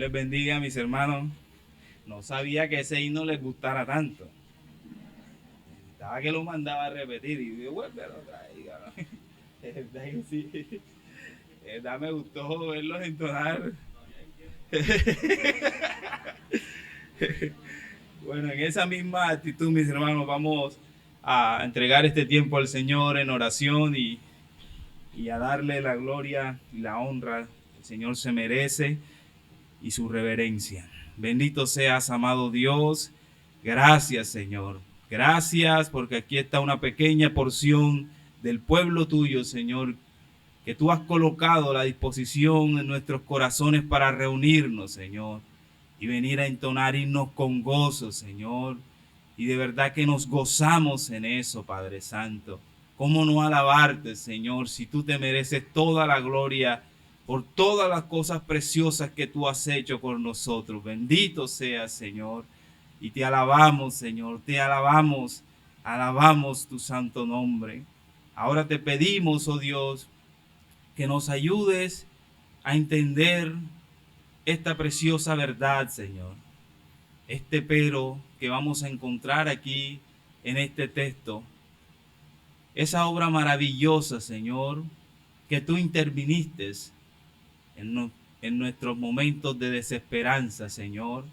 les bendiga, mis hermanos. No sabía que ese himno les gustara tanto. Estaba que lo mandaba a repetir y digo, bueno, pero traiga. Es verdad que sí. Es verdad, me gustó verlos entonar. Bueno, en esa misma actitud, mis hermanos, vamos a entregar este tiempo al Señor en oración y a darle la gloria y la honra que el Señor se merece y su reverencia. Bendito seas, amado Dios. Gracias, Señor. Gracias porque aquí está una pequeña porción del pueblo tuyo, Señor, que tú has colocado a la disposición en nuestros corazones para reunirnos, Señor, y venir a entonar himnos con gozo, Señor. Y de verdad que nos gozamos en eso, Padre Santo. ¿Cómo no alabarte, Señor, si tú te mereces toda la gloria por todas las cosas preciosas que tú has hecho con nosotros? Bendito seas, Señor. Y te alabamos, Señor, te alabamos, alabamos tu santo nombre. Ahora te pedimos, oh Dios, que nos ayudes a entender esta preciosa verdad, Señor. Este pero que vamos a encontrar aquí en este texto. Esa obra maravillosa, Señor, que tú interviniste en nuestros momentos de desesperanza, Señor.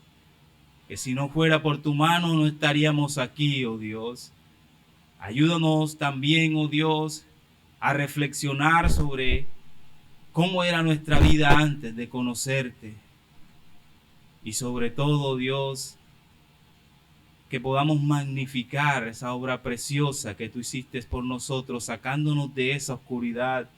Que si no fuera por tu mano no estaríamos aquí, oh Dios. Ayúdanos también, oh Dios, a reflexionar sobre cómo era nuestra vida antes de conocerte. Y sobre todo, Dios, que podamos magnificar esa obra preciosa que tú hiciste por nosotros, sacándonos de esa oscuridad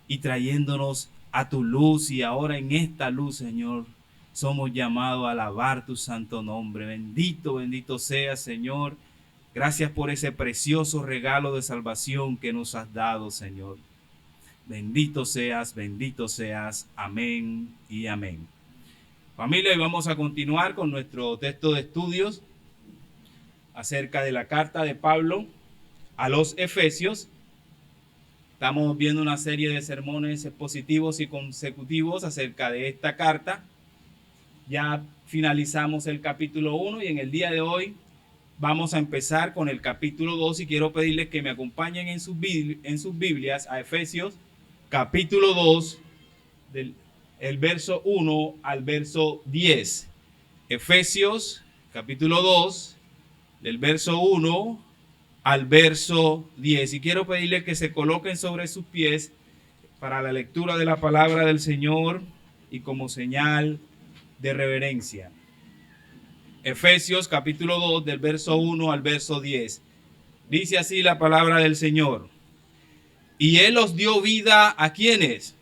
y trayéndonos a tu luz. Y ahora en esta luz, Señor, somos llamados a alabar tu santo nombre. Bendito, bendito seas, Señor. Gracias por ese precioso regalo de salvación que nos has dado, Señor. Bendito seas, bendito seas. Amén y amén. Familia, y vamos a continuar con nuestro texto de estudios acerca de la carta de Pablo a los Efesios. Estamos viendo una serie de sermones expositivos y consecutivos acerca de esta carta. Ya finalizamos el capítulo 1 y en el día de hoy vamos a empezar con el capítulo 2 y quiero pedirles que me acompañen en sus Biblias a Efesios capítulo 2 del el verso 1 al verso 10. Efesios capítulo 2 del verso 1 al verso 10. Y quiero pedirles que se coloquen sobre sus pies para la lectura de la palabra del Señor y como señal de reverencia. Efesios capítulo 2 del verso 1 al verso 10. Dice así la palabra del Señor. Y Él os dio vida ¿a quiénes?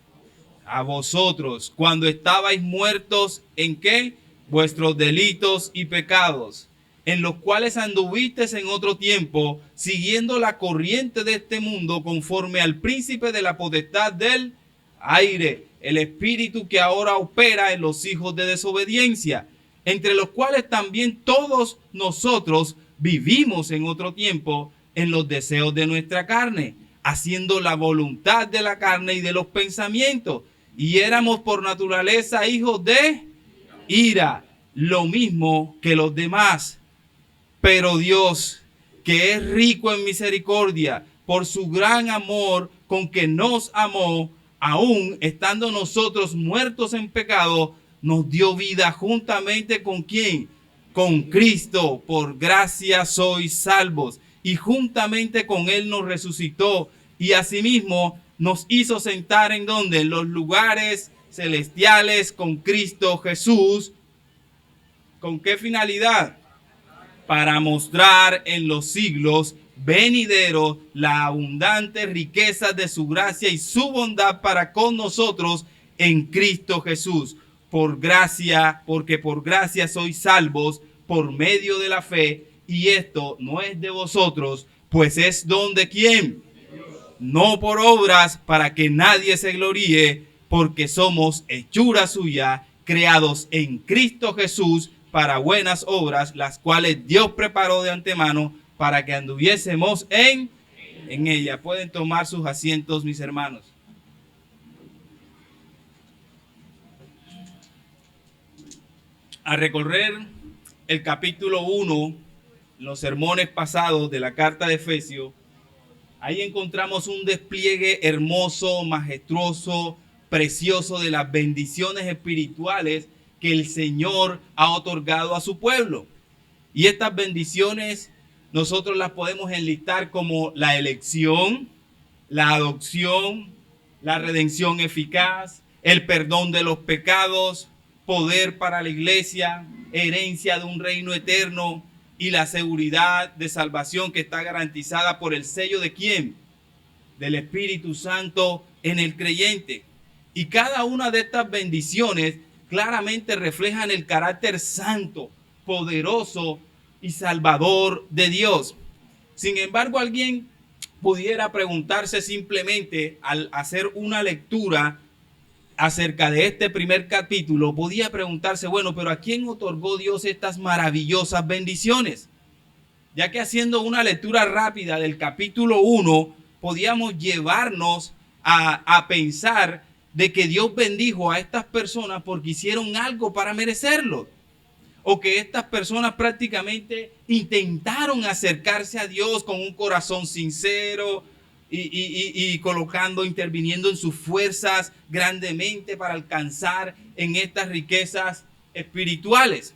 A vosotros, cuando estabais muertos ¿en qué? Vuestros delitos y pecados, en los cuales anduvisteis en otro tiempo, siguiendo la corriente de este mundo, conforme al príncipe de la potestad del aire, el espíritu que ahora opera en los hijos de desobediencia, entre los cuales también todos nosotros vivimos en otro tiempo en los deseos de nuestra carne, haciendo la voluntad de la carne y de los pensamientos, y éramos por naturaleza hijos de ira, lo mismo que los demás. Pero Dios, que es rico en misericordia, por su gran amor con que nos amó, aun estando nosotros muertos en pecado, nos dio vida juntamente con ¿quién? Con Cristo. Por gracia sois salvos. Y juntamente con Él nos resucitó y asimismo nos hizo sentar en donde, en los lugares celestiales con Cristo Jesús. ¿Con qué finalidad? Para mostrar en los siglos venideros la abundante riqueza de su gracia y su bondad para con nosotros en Cristo Jesús. Por gracia, porque por gracia sois salvos por medio de la fe, y esto no es de vosotros, pues es don de ¿quién? No por obras, para que nadie se gloríe, porque somos hechura suya, creados en Cristo Jesús para buenas obras, las cuales Dios preparó de antemano para que anduviésemos en ella. Pueden tomar sus asientos, mis hermanos. Al recorrer el capítulo 1, los sermones pasados de la carta de Efesios, ahí encontramos un despliegue hermoso, majestuoso, precioso de las bendiciones espirituales que el Señor ha otorgado a su pueblo. Y estas bendiciones nosotros las podemos enlistar como la elección, la adopción, la redención eficaz, el perdón de los pecados, poder para la iglesia, herencia de un reino eterno y la seguridad de salvación que está garantizada por el sello de ¿quién? Del Espíritu Santo en el creyente. Y cada una de estas bendiciones claramente reflejan el carácter santo, poderoso y salvador de Dios. Sin embargo, alguien pudiera preguntarse simplemente al hacer una lectura acerca de este primer capítulo, podía preguntarse, bueno, pero ¿a quién otorgó Dios estas maravillosas bendiciones? Ya que haciendo una lectura rápida del capítulo 1, podíamos llevarnos a pensar de que Dios bendijo a estas personas porque hicieron algo para merecerlo, o que estas personas prácticamente intentaron acercarse a Dios con un corazón sincero y colocando, interviniendo en sus fuerzas grandemente para alcanzar en estas riquezas espirituales.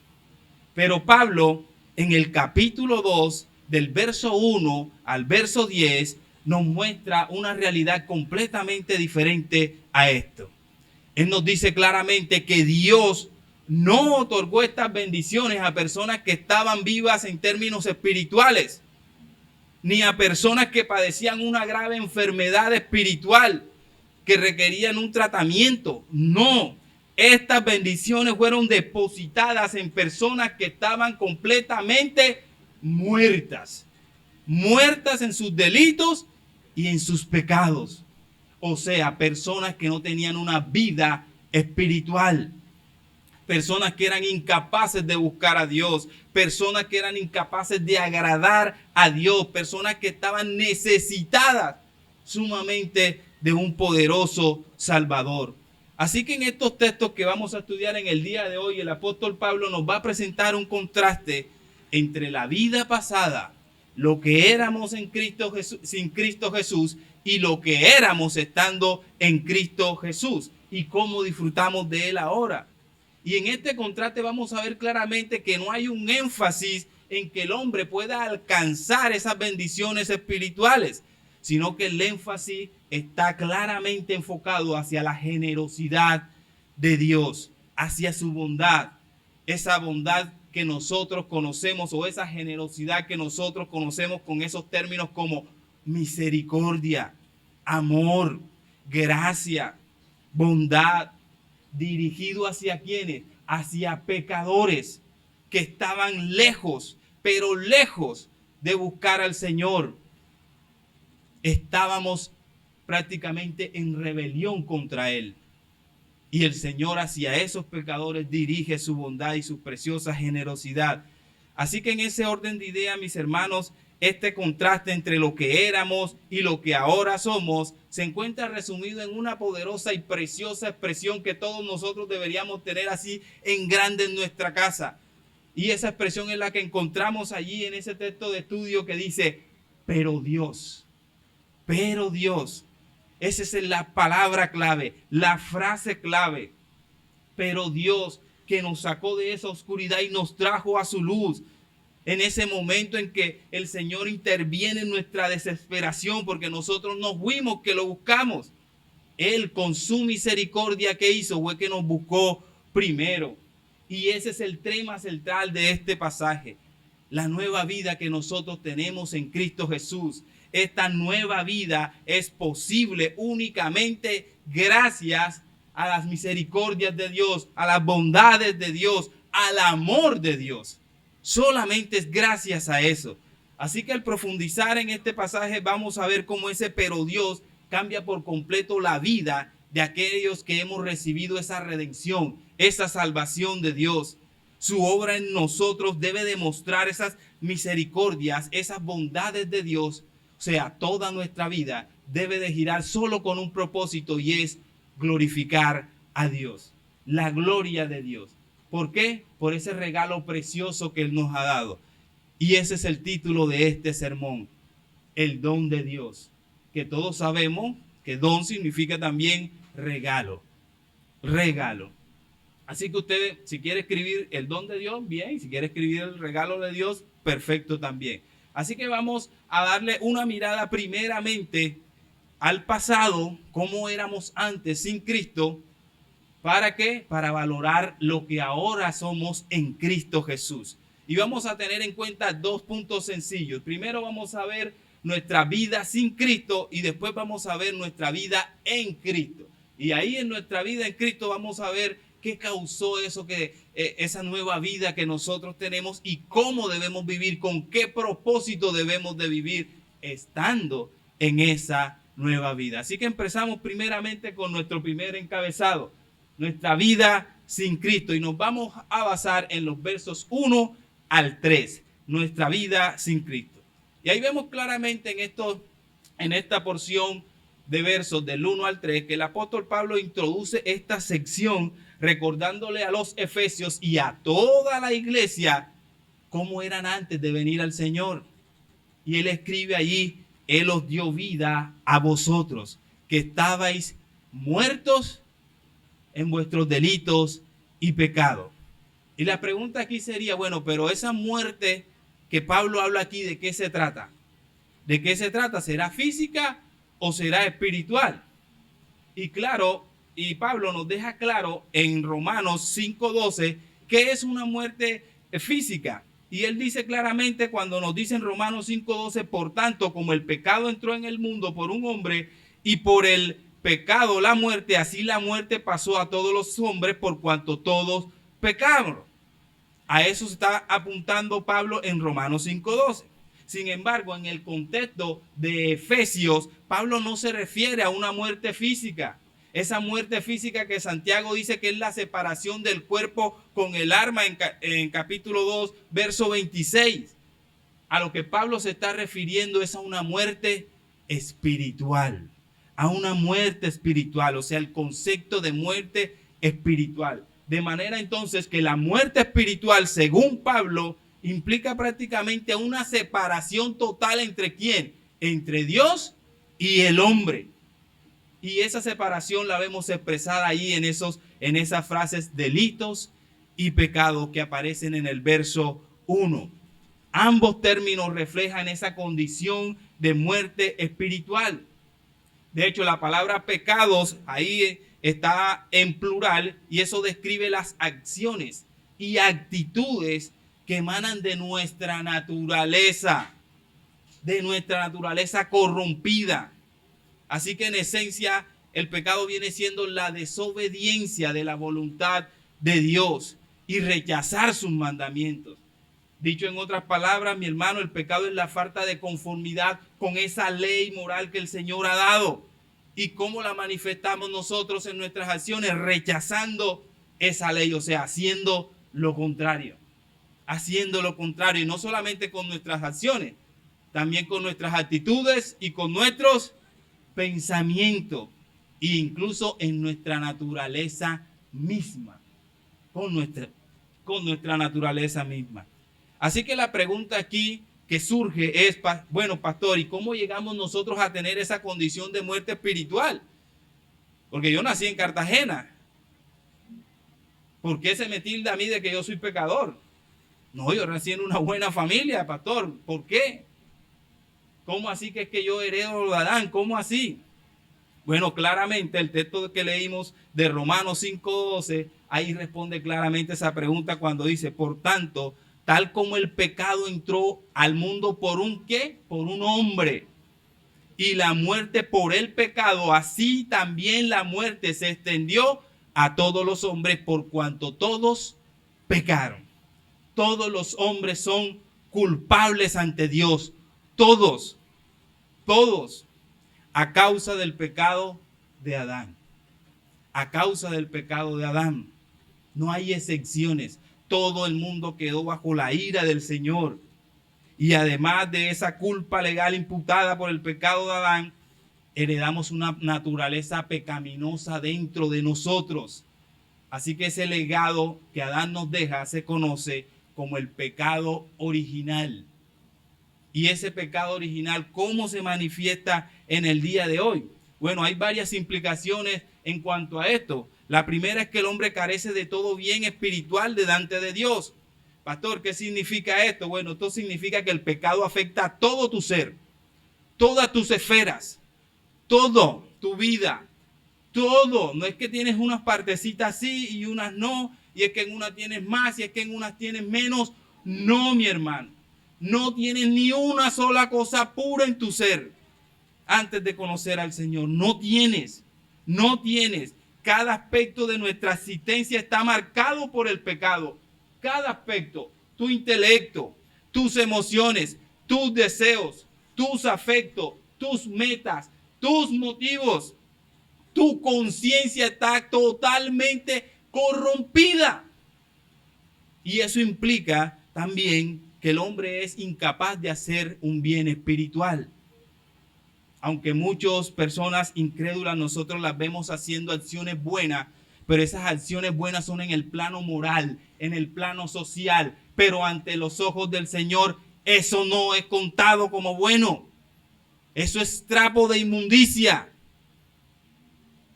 Pero Pablo, en el capítulo 2, del verso 1 al verso 10, nos muestra una realidad completamente diferente a esto. Él nos dice claramente que Dios no otorgó estas bendiciones a personas que estaban vivas en términos espirituales, ni a personas que padecían una grave enfermedad espiritual que requerían un tratamiento. No, estas bendiciones fueron depositadas en personas que estaban completamente muertas en sus delitos y en sus pecados. O sea, personas que no tenían una vida espiritual. Personas que eran incapaces de buscar a Dios, personas que eran incapaces de agradar a Dios, personas que estaban necesitadas sumamente de un poderoso Salvador. Así que en estos textos que vamos a estudiar en el día de hoy, el apóstol Pablo nos va a presentar un contraste entre la vida pasada, lo que éramos en Cristo Jesús, sin Cristo Jesús, y lo que éramos estando en Cristo Jesús, y cómo disfrutamos de Él ahora. Y en este contraste vamos a ver claramente que no hay un énfasis en que el hombre pueda alcanzar esas bendiciones espirituales, sino que el énfasis está claramente enfocado hacia la generosidad de Dios, hacia su bondad, esa bondad que nosotros conocemos, o esa generosidad que nosotros conocemos con esos términos como misericordia, amor, gracia, bondad, dirigido hacia quienes, hacia pecadores que estaban lejos, pero lejos de buscar al Señor. Estábamos prácticamente en rebelión contra Él. Y el Señor hacia esos pecadores dirige su bondad y su preciosa generosidad. Así que en ese orden de ideas, mis hermanos, este contraste entre lo que éramos y lo que ahora somos se encuentra resumido en una poderosa y preciosa expresión que todos nosotros deberíamos tener así en grande en nuestra casa. Y esa expresión es la que encontramos allí en ese texto de estudio que dice, pero Dios. Esa es la palabra clave, la frase clave. Pero Dios, que nos sacó de esa oscuridad y nos trajo a su luz. En ese momento en que el Señor interviene en nuestra desesperación porque nosotros no fuimos que lo buscamos. Él con su misericordia que hizo fue que nos buscó primero. Y ese es el tema central de este pasaje. La nueva vida que nosotros tenemos en Cristo Jesús. Esta nueva vida es posible únicamente gracias a las misericordias de Dios, a las bondades de Dios, al amor de Dios. Solamente es gracias a eso. Así que al profundizar en este pasaje vamos a ver cómo ese pero Dios cambia por completo la vida de aquellos que hemos recibido esa redención, esa salvación de Dios. Su obra en nosotros debe demostrar esas misericordias, esas bondades de Dios. O sea, toda nuestra vida debe de girar solo con un propósito y es glorificar a Dios. La gloria de Dios. ¿Por qué? Por ese regalo precioso que Él nos ha dado. Y ese es el título de este sermón, el don de Dios. Que todos sabemos que don significa también regalo. Regalo. Así que usted, si quiere escribir el don de Dios, bien. Si quiere escribir el regalo de Dios, perfecto también. Así que vamos a darle una mirada primeramente al pasado, cómo éramos antes sin Cristo. ¿Para qué? Para valorar lo que ahora somos en Cristo Jesús. Y vamos a tener en cuenta dos puntos sencillos. Primero vamos a ver nuestra vida sin Cristo y después vamos a ver nuestra vida en Cristo. Y ahí en nuestra vida en Cristo vamos a ver qué causó eso, esa nueva vida que nosotros tenemos y cómo debemos vivir, con qué propósito debemos de vivir estando en esa nueva vida. Así que empezamos primeramente con nuestro primer encabezado, nuestra vida sin Cristo, y nos vamos a basar en los versos 1 al 3, nuestra vida sin Cristo. Y ahí vemos claramente en esta porción de versos del 1 al 3 que el apóstol Pablo introduce esta sección recordándole a los efesios y a toda la iglesia cómo eran antes de venir al Señor. Y él escribe allí: Él os dio vida a vosotros, que estabais muertos en vuestros delitos y pecados. Y la pregunta aquí sería, bueno, pero esa muerte que Pablo habla aquí, ¿de qué se trata? ¿De qué se trata? ¿Será física o será espiritual? Y claro, y Pablo nos deja claro en Romanos 5:12 que es una muerte física. Y él dice claramente cuando nos dice en Romanos 5:12, por tanto, como el pecado entró en el mundo por un hombre y por el pecado la muerte, así la muerte pasó a todos los hombres por cuanto todos pecaron. A eso está apuntando Pablo en Romanos 5:12. Sin embargo, en el contexto de Efesios, Pablo no se refiere a una muerte física. Esa muerte física que Santiago dice que es la separación del cuerpo con el alma en capítulo 2, verso 26. A lo que Pablo se está refiriendo es a una muerte espiritual. A una muerte espiritual, o sea, el concepto de muerte espiritual. De manera entonces que la muerte espiritual, según Pablo, implica prácticamente una separación total entre ¿quién? Entre Dios y el hombre. Y esa separación la vemos expresada ahí en esas frases delitos y pecados que aparecen en el verso 1. Ambos términos reflejan esa condición de muerte espiritual. De hecho, la palabra pecados ahí está en plural y eso describe las acciones y actitudes que emanan de nuestra naturaleza corrompida. Así que en esencia el pecado viene siendo la desobediencia de la voluntad de Dios y rechazar sus mandamientos. Dicho en otras palabras, mi hermano, el pecado es la falta de conformidad con esa ley moral que el Señor ha dado. ¿Y cómo la manifestamos nosotros en nuestras acciones? Rechazando esa ley, o sea, haciendo lo contrario. Haciendo lo contrario, y no solamente con nuestras acciones, también con nuestras actitudes y con nuestros pensamientos, e incluso en nuestra naturaleza misma, con nuestra naturaleza misma. Así que la pregunta aquí que surge es, bueno, pastor, ¿y cómo llegamos nosotros a tener esa condición de muerte espiritual? Porque yo nací en Cartagena. ¿Por qué se me tilda a mí de que yo soy pecador? No, yo nací en una buena familia, pastor. ¿Por qué? ¿Cómo así que es que yo heredo de Adán? ¿Cómo así? Bueno, claramente el texto que leímos de Romanos 5:12, ahí responde claramente esa pregunta cuando dice, por tanto, tal como el pecado entró al mundo por un ¿qué? Por un hombre. Y la muerte por el pecado, así también la muerte se extendió a todos los hombres por cuanto todos pecaron. Todos los hombres son culpables ante Dios. Todos, a causa del pecado de Adán. A causa del pecado de Adán. No hay excepciones. Todo el mundo quedó bajo la ira del Señor. Y además de esa culpa legal imputada por el pecado de Adán, heredamos una naturaleza pecaminosa dentro de nosotros. Así que ese legado que Adán nos deja se conoce como el pecado original. Y ese pecado original, ¿cómo se manifiesta en el día de hoy? Bueno, hay varias implicaciones en cuanto a esto. La primera es que el hombre carece de todo bien espiritual delante de Dios. Pastor, ¿qué significa esto? Bueno, esto significa que el pecado afecta a todo tu ser, todas tus esferas, todo, tu vida, todo. No es que tienes unas partecitas sí y unas no, y es que en unas tienes más y es que en unas tienes menos. No, mi hermano, no tienes ni una sola cosa pura en tu ser antes de conocer al Señor. No tienes. Cada aspecto de nuestra existencia está marcado por el pecado. Cada aspecto, tu intelecto, tus emociones, tus deseos, tus afectos, tus metas, tus motivos, tu conciencia está totalmente corrompida. Y eso implica también que el hombre es incapaz de hacer un bien espiritual. Aunque muchas personas incrédulas nosotros las vemos haciendo acciones buenas, pero esas acciones buenas son en el plano moral, en el plano social, pero ante los ojos del Señor eso no es contado como bueno. Eso es trapo de inmundicia.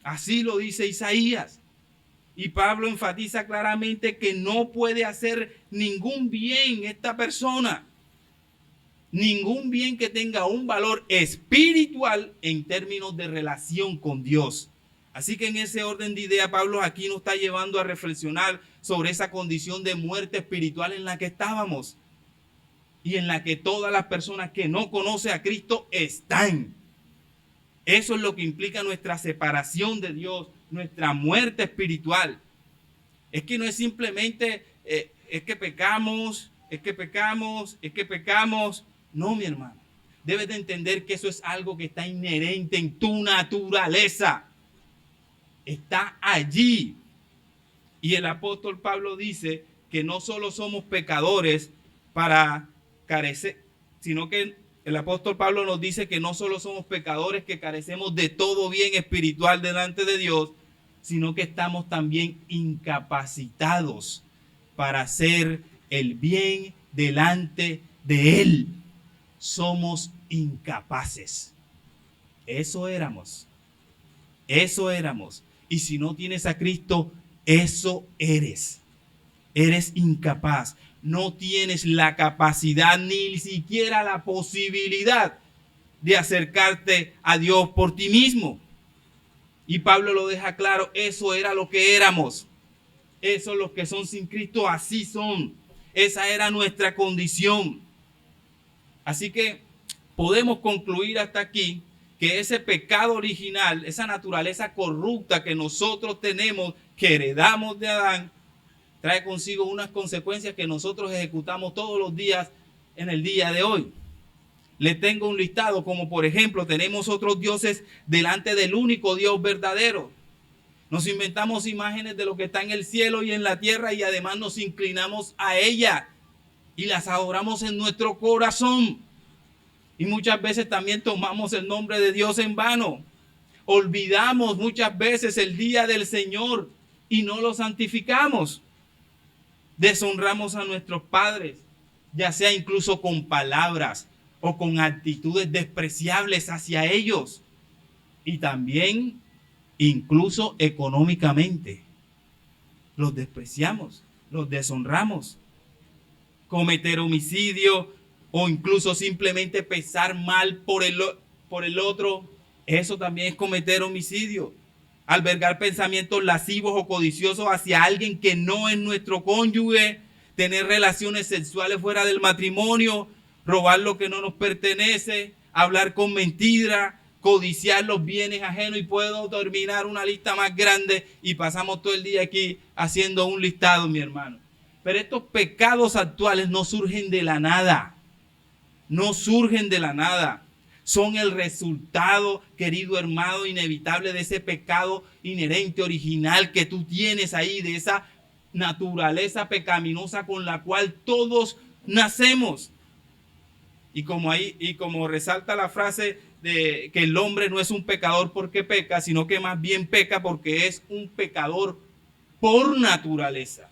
Así lo dice Isaías. Y Pablo enfatiza claramente que no puede hacer ningún bien esta persona. Ningún bien que tenga un valor espiritual en términos de relación con Dios. Así que en ese orden de idea, Pablo aquí nos está llevando a reflexionar sobre esa condición de muerte espiritual en la que estábamos y en la que todas las personas que no conocen a Cristo están. Eso es lo que implica nuestra separación de Dios, nuestra muerte espiritual. Es que no es simplemente es que pecamos. No, mi hermano. Debes de entender que eso es algo que está inherente en tu naturaleza. Está allí. Y el apóstol Pablo dice que no solo somos pecadores para carecer, sino que el apóstol Pablo nos dice que no solo somos pecadores que carecemos de todo bien espiritual delante de Dios, sino que estamos también incapacitados para hacer el bien delante de Él. Somos incapaces. Eso éramos. Y si no tienes a Cristo, eso eres. Eres incapaz. No tienes la capacidad ni siquiera la posibilidad de acercarte a Dios por ti mismo. Y Pablo lo deja claro, eso era lo que éramos. Eso los que son sin Cristo así son. Esa era nuestra condición. Así que podemos concluir hasta aquí que ese pecado original, esa naturaleza corrupta que nosotros tenemos, que heredamos de Adán, trae consigo unas consecuencias que nosotros ejecutamos todos los días en el día de hoy. Le tengo un listado, como por ejemplo, tenemos otros dioses delante del único Dios verdadero. Nos inventamos imágenes de lo que está en el cielo y en la tierra y además nos inclinamos a ella y las adoramos en nuestro corazón. Y muchas veces también tomamos el nombre de Dios en vano. Olvidamos muchas veces el día del Señor y no lo santificamos. Deshonramos a nuestros padres, ya sea incluso con palabras o con actitudes despreciables hacia ellos. Y también incluso económicamente. Los despreciamos, los deshonramos. Cometer homicidio o incluso simplemente pensar mal por el otro, eso también es cometer homicidio. Albergar pensamientos lascivos o codiciosos hacia alguien que no es nuestro cónyuge, tener relaciones sexuales fuera del matrimonio, robar lo que no nos pertenece, hablar con mentira, codiciar los bienes ajenos, y puedo terminar una lista más grande y pasamos todo el día aquí haciendo un listado, mi hermano. Pero estos pecados actuales no surgen de la nada. No surgen de la nada. Son el resultado, querido hermano, inevitable de ese pecado inherente, original que tú tienes ahí, de esa naturaleza pecaminosa con la cual todos nacemos. Y como resalta la frase de que el hombre no es un pecador porque peca, sino que más bien peca porque es un pecador por naturaleza.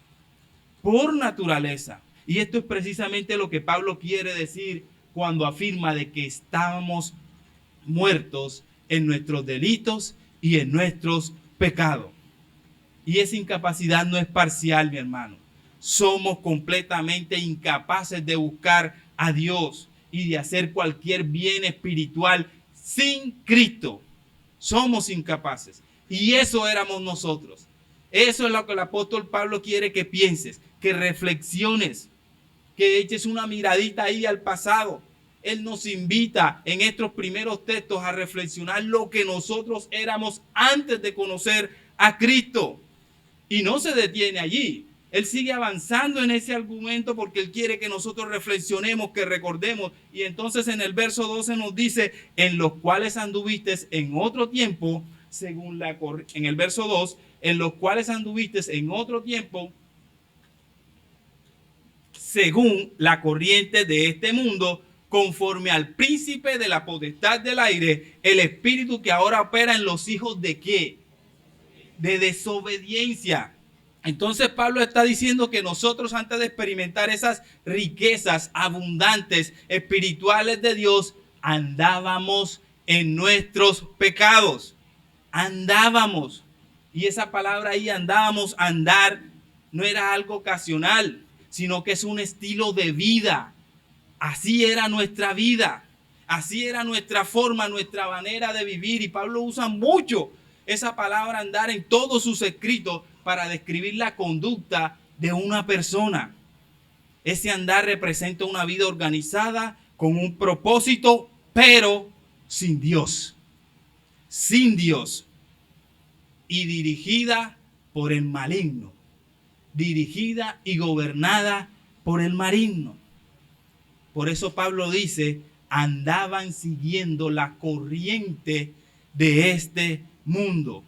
Por naturaleza. Y esto es precisamente lo que Pablo quiere decir cuando afirma de que estábamos muertos en nuestros delitos y en nuestros pecados. Y esa incapacidad no es parcial, mi hermano. Somos completamente incapaces de buscar a Dios y de hacer cualquier bien espiritual sin Cristo. Somos incapaces. Y eso éramos nosotros. Eso es lo que el apóstol Pablo quiere que pienses, que reflexiones, que eches una miradita ahí al pasado. Él nos invita en estos primeros textos a reflexionar lo que nosotros éramos antes de conocer a Cristo. Y no se detiene allí. Él sigue avanzando en ese argumento porque él quiere que nosotros reflexionemos, que recordemos. Y entonces en el verso 12 nos dice, en los cuales anduviste en otro tiempo, según en el verso 2, en los cuales anduviste en otro tiempo, según la corriente de este mundo, conforme al príncipe de la potestad del aire, el espíritu que ahora opera en los hijos de ¿qué? De desobediencia. Entonces Pablo está diciendo que nosotros, antes de experimentar esas riquezas abundantes espirituales de Dios, andábamos en nuestros pecados. Andábamos. Y esa palabra ahí, andábamos, andar, no era algo ocasional, sino que es un estilo de vida. Así era nuestra vida. Así era nuestra forma, nuestra manera de vivir. Y Pablo usa mucho esa palabra andar en todos sus escritos para describir la conducta de una persona. Ese andar representa una vida organizada con un propósito, pero sin Dios. Sin Dios. Y dirigida por el maligno. Dirigida y gobernada por el maligno. Por eso Pablo dice, andaban siguiendo la corriente de este mundo.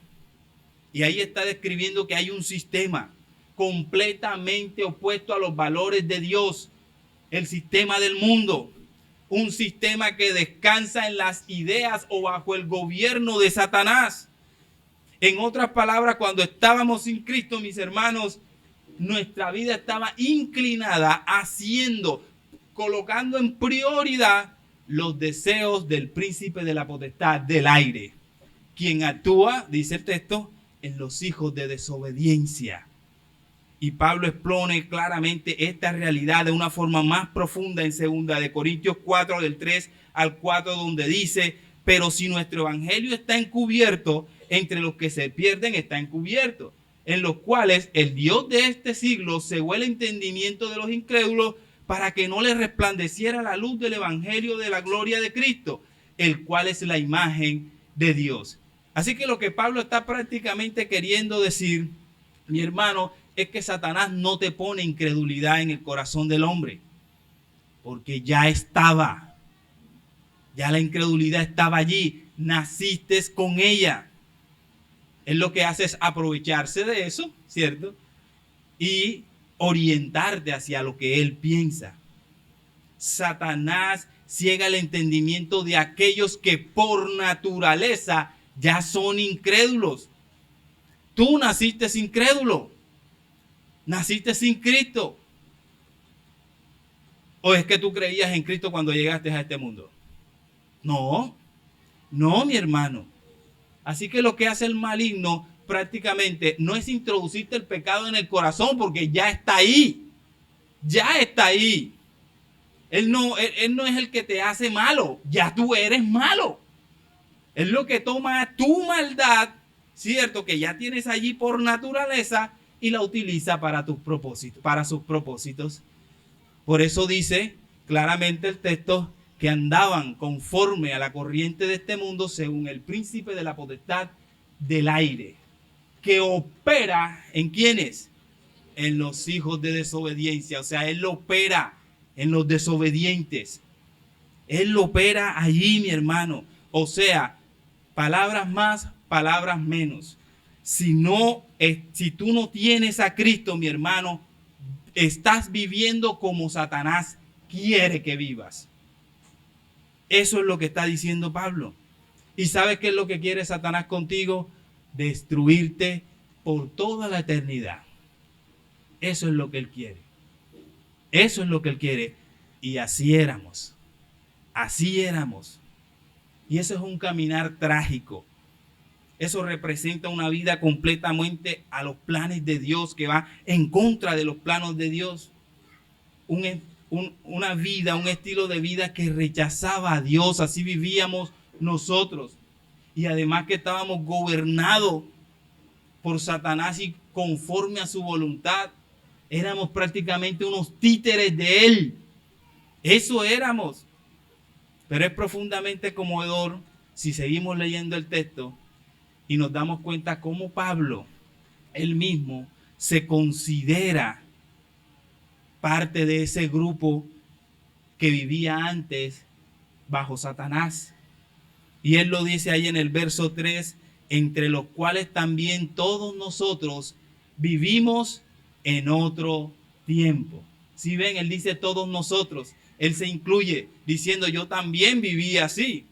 Y ahí está describiendo que hay un sistema completamente opuesto a los valores de Dios, el sistema del mundo, un sistema que descansa en las ideas o bajo el gobierno de Satanás. En otras palabras, cuando estábamos sin Cristo, mis hermanos, nuestra vida estaba inclinada haciendo, colocando en prioridad los deseos del príncipe de la potestad del aire, quien actúa, dice el texto, en los hijos de desobediencia. Y Pablo expone claramente esta realidad de una forma más profunda en 2 Corintios 4, del 3 al 4, donde dice, pero si nuestro evangelio está encubierto, entre los que se pierden está encubierto, en los cuales el Dios de este siglo cegó el entendimiento de los incrédulos para que no les resplandeciera la luz del evangelio de la gloria de Cristo, el cual es la imagen de Dios. Así que lo que Pablo está prácticamente queriendo decir, mi hermano, es que Satanás no te pone incredulidad en el corazón del hombre, porque ya estaba, ya la incredulidad estaba allí, naciste con ella. Él lo que hace es aprovecharse de eso, ¿cierto? Y orientarte hacia lo que él piensa. Satanás ciega el entendimiento de aquellos que por naturaleza ya son incrédulos. Tú naciste incrédulo. Naciste sin Cristo. ¿O es que tú creías en Cristo cuando llegaste a este mundo? No, no, mi hermano. Así que lo que hace el maligno prácticamente no es introducirte el pecado en el corazón, porque ya está ahí. Ya está ahí. Él no es el que te hace malo. Ya tú eres malo. Es lo que toma tu maldad, cierto, que ya tienes allí por naturaleza, y la utiliza para tus propósitos, para sus propósitos. Por eso dice claramente el texto que andaban conforme a la corriente de este mundo, según el príncipe de la potestad del aire, que opera en ¿quiénes? En los hijos de desobediencia. O sea, él lo opera en los desobedientes. Él lo opera allí, mi hermano. O sea, palabras más, palabras menos. Si tú no tienes a Cristo, mi hermano, estás viviendo como Satanás quiere que vivas. Eso es lo que está diciendo Pablo. ¿Y sabes qué es lo que quiere Satanás contigo? Destruirte por toda la eternidad. Eso es lo que Él quiere. Eso es lo que Él quiere. Y así éramos. Así éramos. Y eso es un caminar trágico. Eso representa una vida completamente a los planes de Dios, que va en contra de los planos de Dios. Una vida, un estilo de vida que rechazaba a Dios. Así vivíamos nosotros. Y además que estábamos gobernados por Satanás y conforme a su voluntad. Éramos prácticamente unos títeres de Él. Eso éramos. Pero es profundamente conmovedor si seguimos leyendo el texto y nos damos cuenta cómo Pablo, él mismo, se considera parte de ese grupo que vivía antes bajo Satanás. Y él lo dice ahí en el verso 3, entre los cuales también todos nosotros vivimos en otro tiempo. Si ven, él dice todos nosotros. Él se incluye diciendo yo también viví así.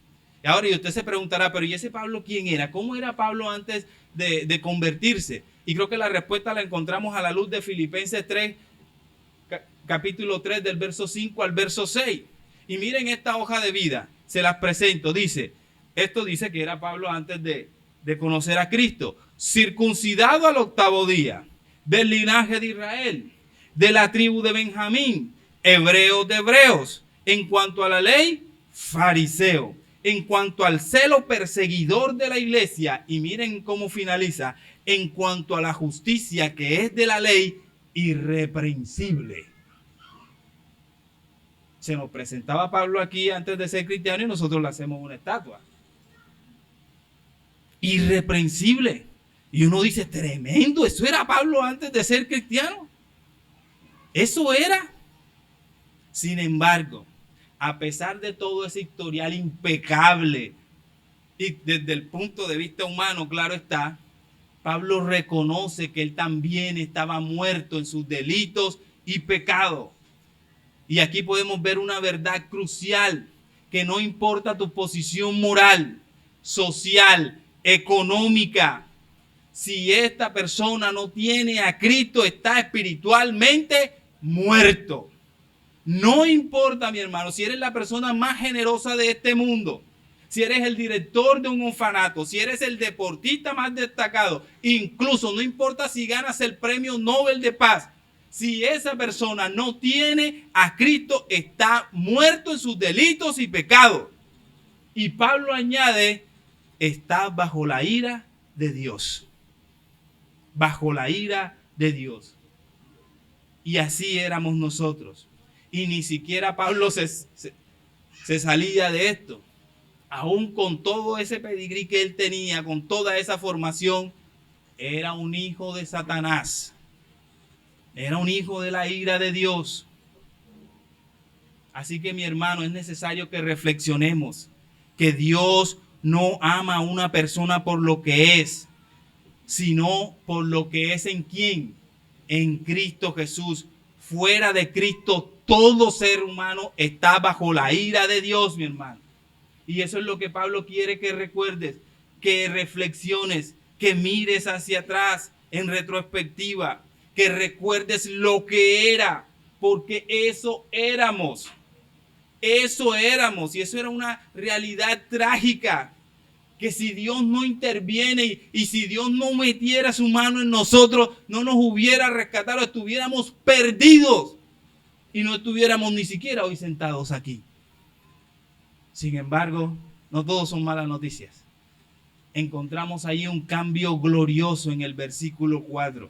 Y ahora y usted se preguntará, pero ¿y ese Pablo quién era? ¿Cómo era Pablo antes de convertirse? Y creo que la respuesta la encontramos a la luz de Filipenses 3, capítulo 3 del verso 5 al verso 6. Y miren esta hoja de vida, se las presento. Esto dice que era Pablo antes de conocer a Cristo. Circuncidado al 8º día, del linaje de Israel, de la tribu de Benjamín, hebreos de hebreos, en cuanto a la ley, fariseo, en cuanto al celo perseguidor de la iglesia, y miren cómo finaliza, en cuanto a la justicia que es de la ley, irreprensible. Se nos presentaba Pablo aquí antes de ser cristiano y nosotros le hacemos una estatua. Irreprensible. Y uno dice, tremendo, eso era Pablo antes de ser cristiano. Eso era. Sin embargo, a pesar de todo ese historial impecable y desde el punto de vista humano, claro está, Pablo reconoce que él también estaba muerto en sus delitos y pecados. Y aquí podemos ver una verdad crucial, que no importa tu posición moral, social, económica, si esta persona no tiene a Cristo, está espiritualmente muerto. No importa, mi hermano, si eres la persona más generosa de este mundo, si eres el director de un orfanato, si eres el deportista más destacado, incluso no importa si ganas el premio Nobel de Paz, si esa persona no tiene a Cristo, está muerto en sus delitos y pecados. Y Pablo añade, está bajo la ira de Dios. Bajo la ira de Dios. Y así éramos nosotros. Y ni siquiera Pablo se salía de esto. Aún con todo ese pedigrí que él tenía, con toda esa formación, era un hijo de Satanás. Era un hijo de la ira de Dios. Así que, mi hermano, es necesario que reflexionemos que Dios no ama a una persona por lo que es, sino por lo que es en quién, en Cristo Jesús. Fuera de Cristo, todo ser humano está bajo la ira de Dios, mi hermano. Y eso es lo que Pablo quiere que recuerdes, que reflexiones, que mires hacia atrás en retrospectiva, que recuerdes lo que era, porque eso éramos. Eso éramos, y eso era una realidad trágica, que si Dios no interviene y si Dios no metiera su mano en nosotros, no nos hubiera rescatado, estuviéramos perdidos y no estuviéramos ni siquiera hoy sentados aquí. Sin embargo, no todos son malas noticias. Encontramos ahí un cambio glorioso en el versículo 4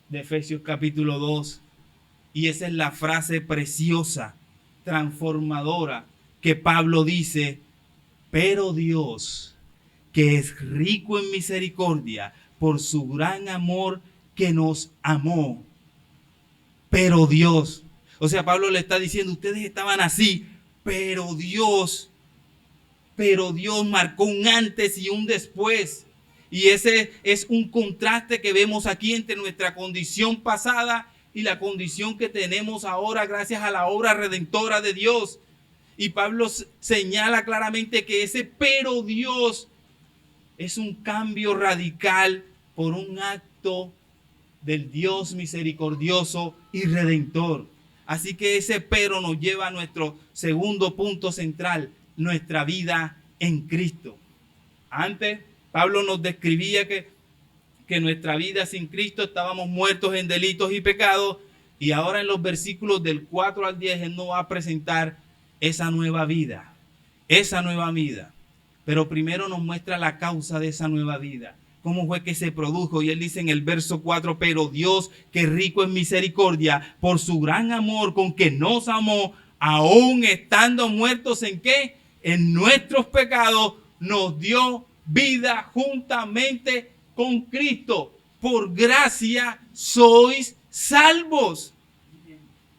de Efesios capítulo 2, y esa es la frase preciosa, transformadora, que Pablo dice: pero Dios, que es rico en misericordia, por su gran amor que nos amó. Pero Dios, o sea, Pablo le está diciendo, ustedes estaban así, pero Dios marcó un antes y un después. Y ese es un contraste que vemos aquí entre nuestra condición pasada y la condición que tenemos ahora gracias a la obra redentora de Dios. Y Pablo señala claramente que ese pero Dios es un cambio radical por un acto del Dios misericordioso y redentor. Así que ese pero nos lleva a nuestro segundo punto central, nuestra vida en Cristo. Antes, Pablo nos describía que nuestra vida sin Cristo estábamos muertos en delitos y pecados, y ahora en los versículos del 4 al 10 Él nos va a presentar esa nueva vida, pero primero nos muestra la causa de esa nueva vida, cómo fue que se produjo. Y Él dice en el verso 4, pero Dios, que rico en misericordia, por su gran amor con que nos amó, aún estando muertos ¿en qué? En nuestros pecados, nos dio vida juntamente con Cristo. Por gracia sois salvos.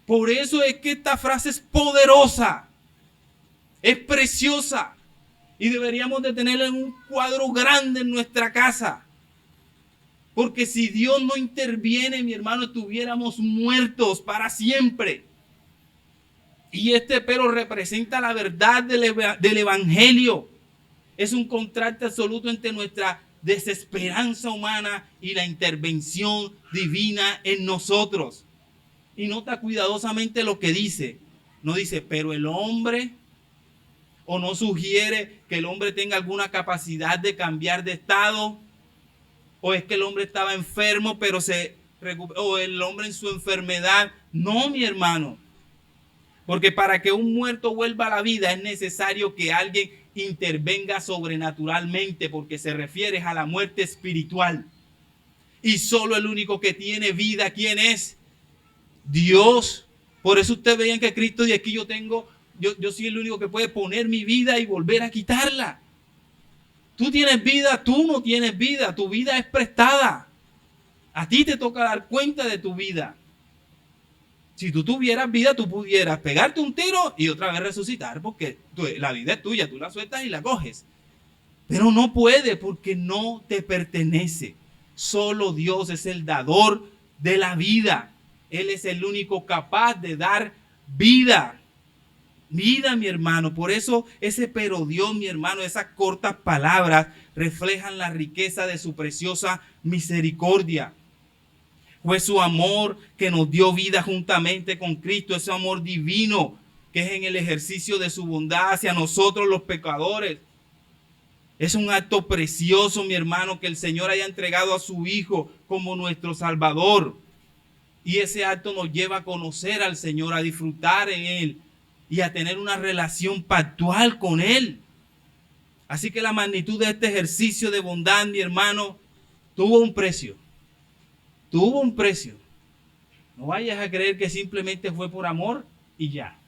Por eso es que esta frase es poderosa, es preciosa, y deberíamos de tenerla en un cuadro grande en nuestra casa. Porque si Dios no interviene, mi hermano, estuviéramos muertos para siempre. Y este pero representa la verdad del Evangelio. Es un contraste absoluto entre nuestra desesperanza humana y la intervención divina en nosotros. Y nota cuidadosamente lo que dice. No dice, pero el hombre, o no sugiere que el hombre tenga alguna capacidad de cambiar de estado, o es que el hombre estaba enfermo, pero se recuperó, o el hombre en su enfermedad. No, mi hermano. Porque para que un muerto vuelva a la vida es necesario que alguien intervenga sobrenaturalmente, porque se refiere a la muerte espiritual. Y solo el único que tiene vida, ¿quién es? Dios. Por eso ustedes veían que Cristo de aquí yo soy el único que puede poner mi vida y volver a quitarla. Tú tienes vida, tú no tienes vida, tu vida es prestada. A ti te toca dar cuenta de tu vida. Si tú tuvieras vida, tú pudieras pegarte un tiro y otra vez resucitar, porque la vida es tuya, tú la sueltas y la coges. Pero no puede, porque no te pertenece. Solo Dios es el dador de la vida. Él es el único capaz de dar vida. Vida, mi hermano. Por eso ese pero Dios, mi hermano, esas cortas palabras reflejan la riqueza de su preciosa misericordia. Fue su amor que nos dio vida juntamente con Cristo, ese amor divino que es en el ejercicio de su bondad hacia nosotros los pecadores. Es un acto precioso, mi hermano, que el Señor haya entregado a su Hijo como nuestro Salvador. Y ese acto nos lleva a conocer al Señor, a disfrutar en Él y a tener una relación pactual con Él. Así que la magnitud de este ejercicio de bondad, mi hermano, tuvo un precio. Tuvo un precio. No vayas a creer que simplemente fue por amor y ya.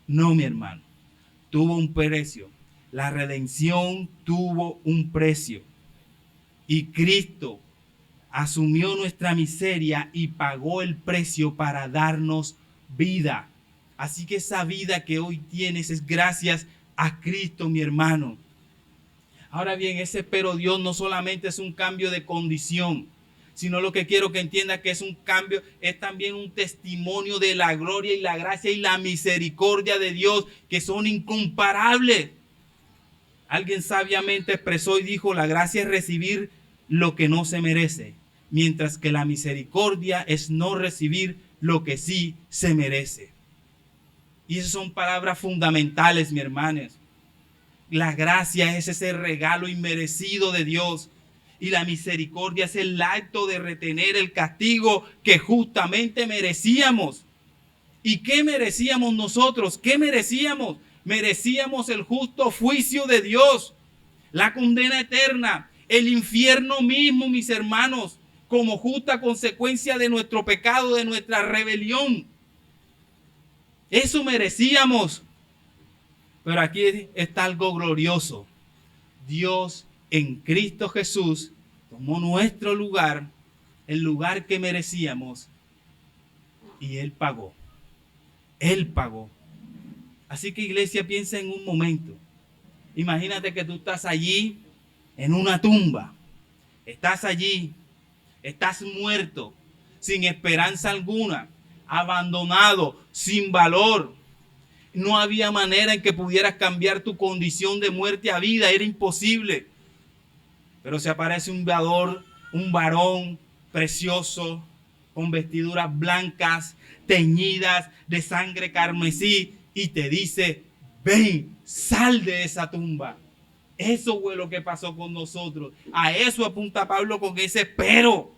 No, mi hermano. Tuvo un precio. La redención tuvo un precio. Y Cristo asumió nuestra miseria y pagó el precio para darnos vida. Así que esa vida que hoy tienes es gracias a Cristo, mi hermano. Ahora bien, ese pero Dios no solamente es un cambio de condición, sino lo que quiero que entienda que es un cambio, es también un testimonio de la gloria y la gracia y la misericordia de Dios, que son incomparables. Alguien sabiamente expresó y dijo, la gracia es recibir lo que no se merece, mientras que la misericordia es no recibir lo que sí se merece. Y esas son palabras fundamentales, mi hermanos. La gracia es ese regalo inmerecido de Dios. Y la misericordia es el acto de retener el castigo que justamente merecíamos. ¿Y qué merecíamos nosotros? ¿Qué merecíamos? Merecíamos el justo juicio de Dios, la condena eterna, el infierno mismo, mis hermanos, como justa consecuencia de nuestro pecado, de nuestra rebelión. Eso merecíamos. Pero aquí está algo glorioso. Dios en Cristo Jesús tomó nuestro lugar, el lugar que merecíamos, y Él pagó. Él pagó. Así que, iglesia, piensa en un momento. Imagínate que tú estás allí en una tumba. Estás allí, estás muerto, sin esperanza alguna, abandonado, sin valor. No había manera en que pudieras cambiar tu condición de muerte a vida, era imposible. Pero se aparece un dador un varón precioso, con vestiduras blancas, teñidas de sangre carmesí, y te dice, ven, sal de esa tumba. Eso fue lo que pasó con nosotros. A eso apunta Pablo con ese pero.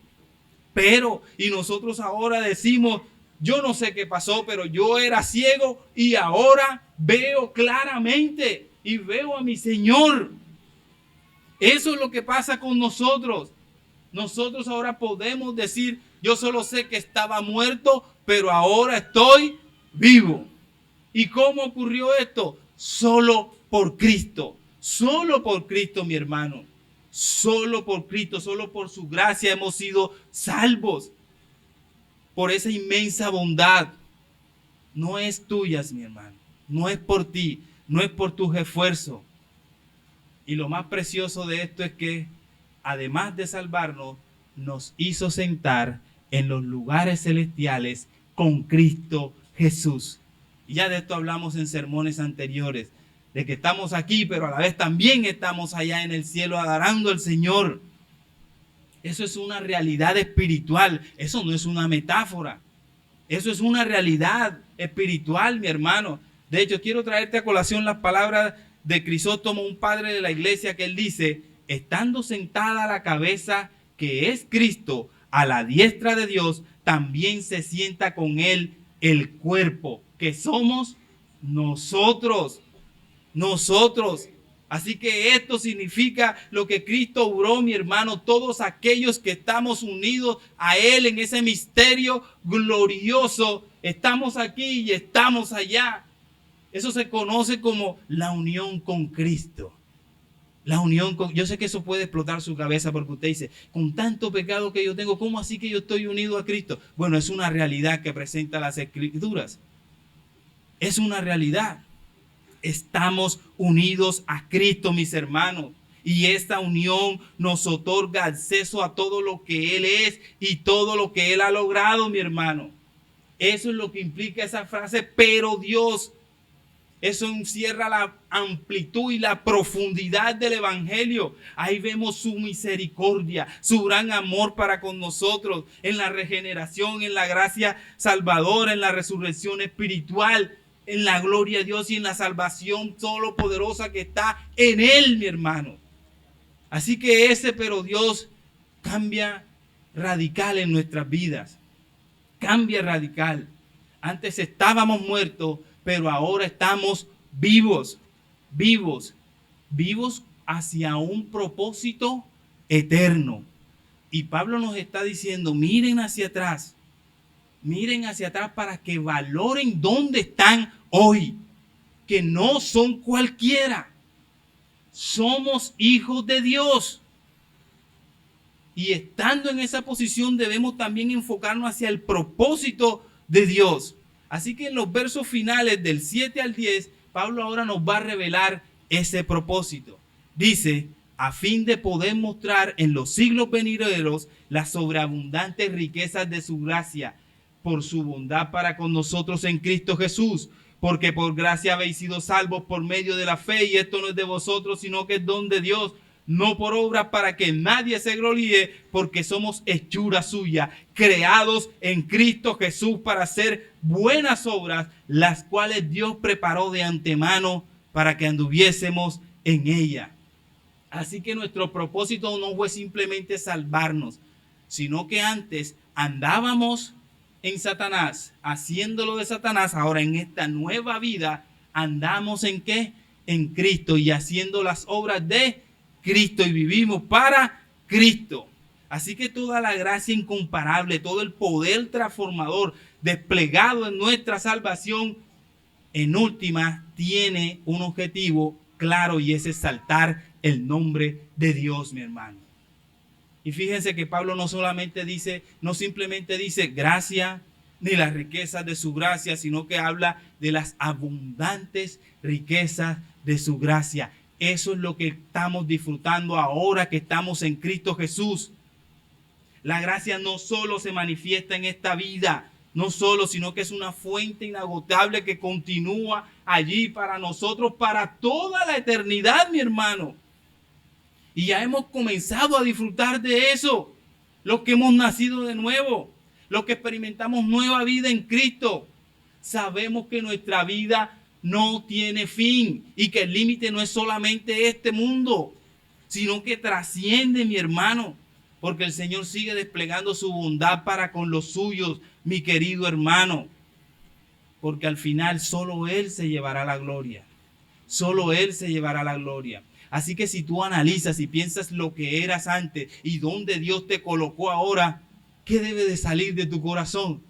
Y nosotros ahora decimos, yo no sé qué pasó, pero yo era ciego y ahora veo claramente y veo a mi Señor. Eso es lo que pasa con nosotros. Nosotros ahora podemos decir, yo solo sé que estaba muerto, pero ahora estoy vivo. ¿Y cómo ocurrió esto? Solo por Cristo. Solo por Cristo, mi hermano. Solo por Cristo, solo por su gracia hemos sido salvos. Por esa inmensa bondad. No es tuya, mi hermano. No es por ti. No es por tus esfuerzos. Y lo más precioso de esto es que, además de salvarnos, nos hizo sentar en los lugares celestiales con Cristo Jesús. Y ya de esto hablamos en sermones anteriores, de que estamos aquí, pero a la vez también estamos allá en el cielo adorando al Señor. Eso es una realidad espiritual, eso no es una metáfora. Eso es una realidad espiritual, mi hermano. De hecho, quiero traerte a colación las palabras de Crisóstomo, un padre de la iglesia, que él dice, estando sentada la cabeza que es Cristo a la diestra de Dios, también se sienta con él el cuerpo, que somos nosotros. Así que esto significa lo que Cristo obró, mi hermano, todos aquellos que estamos unidos a Él en ese misterio glorioso, estamos aquí y estamos allá. Eso se conoce como la unión con Cristo. Yo sé que eso puede explotar su cabeza porque usted dice, con tanto pecado que yo tengo, ¿cómo así que yo estoy unido a Cristo? Bueno, es una realidad que presenta las Escrituras. Es una realidad. Estamos unidos a Cristo, mis hermanos. Y esta unión nos otorga acceso a todo lo que Él es y todo lo que Él ha logrado, mi hermano. Eso es lo que implica esa frase, pero Dios. Eso encierra la amplitud y la profundidad del Evangelio. Ahí vemos su misericordia, su gran amor para con nosotros, en la regeneración, en la gracia salvadora, en la resurrección espiritual, en la gloria de Dios y en la salvación todopoderosa que está en Él, mi hermano. Así que ese pero Dios cambia radical en nuestras vidas. Cambia radical. Antes estábamos muertos, pero ahora estamos vivos hacia un propósito eterno. Y Pablo nos está diciendo, miren hacia atrás para que valoren dónde están hoy, que no son cualquiera. Somos hijos de Dios. Y estando en esa posición debemos también enfocarnos hacia el propósito de Dios. Así que en los versos finales del 7 al 10, Pablo ahora nos va a revelar ese propósito. Dice, a fin de poder mostrar en los siglos venideros las sobreabundantes riquezas de su gracia, por su bondad para con nosotros en Cristo Jesús. Porque por gracia habéis sido salvos por medio de la fe, y esto no es de vosotros, sino que es don de Dios, no por obras para que nadie se gloríe, porque somos hechura suya, creados en Cristo Jesús para hacer buenas obras, las cuales Dios preparó de antemano para que anduviésemos en ella. Así que nuestro propósito no fue simplemente salvarnos, sino que antes andábamos en Satanás, haciéndolo de Satanás. Ahora en esta nueva vida andamos ¿en qué? En Cristo, y haciendo las obras de Cristo, y vivimos para Cristo. Así que toda la gracia incomparable, todo el poder transformador desplegado en nuestra salvación, en última, tiene un objetivo claro, y es exaltar el nombre de Dios, mi hermano. Y fíjense que Pablo no simplemente dice gracia, ni las riquezas de su gracia, sino que habla de las abundantes riquezas de su gracia. Eso es lo que estamos disfrutando ahora que estamos en Cristo Jesús. La gracia no solo se manifiesta en esta vida, sino que es una fuente inagotable que continúa allí para nosotros, para toda la eternidad, mi hermano. Y ya hemos comenzado a disfrutar de eso. los que hemos nacido de nuevo, los que experimentamos nueva vida en Cristo, sabemos que nuestra vida no tiene fin y que el límite no es solamente este mundo, sino que trasciende, mi hermano, porque el Señor sigue desplegando su bondad para con los suyos, mi querido hermano, porque al final solo Él se llevará la gloria, solo Él se llevará la gloria. Así que si tú analizas y piensas lo que eras antes y dónde Dios te colocó ahora, ¿qué debe de salir de tu corazón?